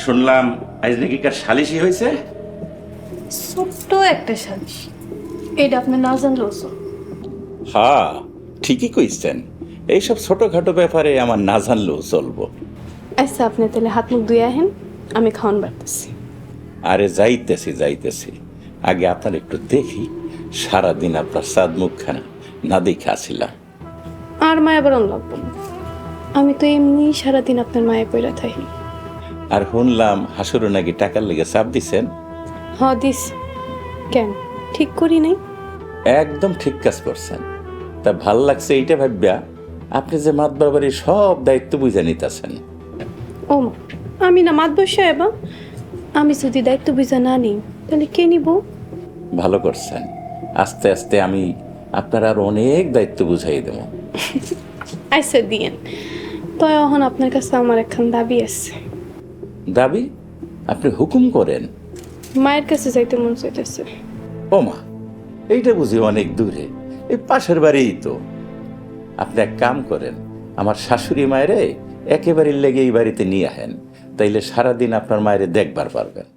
শুনলাম আজ নাকি কার সালিশি হয়েছে। ছোট্ট একটা সালিশ, এটা আপনি না জানলেও চল। হ্যাঁ, ঠিকই কইছেন। এইসব ছোটখাটো ব্যাপারে আমার না জানলেও চলবো। আচ্ছা, আপনি তাহলে হাত মুখ ধুয়ে আহেন, আমি খাওয়ান বাড়তেছি। আরে যাইতেছি, আগে আপনার একটু দেখি। সারাদিন আপনার সাদ মুখখানা না দেখে আসিলাম। আর মায়া বারণ লাগবো না, আমি তো এমনি সারাদিন আপনার মায়ে পড়া থাকি। আর শুনলাম হাসুরও নাকি টাকার লেগে চাপ দিছেন। হ দিস, কেন ঠিক করি নাই? একদম ঠিক কাজ করছেন। তা ভাল লাগছে এইটা ভাবিয়া আপনি যে মাত বাবারের সব দায়িত্ব বুঝে নিতেছেন। ও মা, আমি না মাত বসে এবা, আমি যদি দায়িত্ব বুঝা না নিই তাহলে কে নিব? ভালো করছেন। আস্তে আস্তে আমি আপনার আর অনেক দায়িত্ব বুঝাই দেব। আচ্ছা দিয়েন, তো এখন আপনার কাছে আমার একখান দাবি আছে। দাবি? আপনি হুকুম করেন। মায়ের কাছে যাইতে মন চাইতেছে। ও মা, এইটা বুঝি অনেক দূরে, এই পাশের বাড়িই তো। আপনি এক কাম করেন, আমার শাশুড়ি মায়েরে একেবারে লেগে এই বাড়িতে নিয়ে আহেন, তাইলে সারাদিন আপনার মায়েরে দেখবার পারবেন।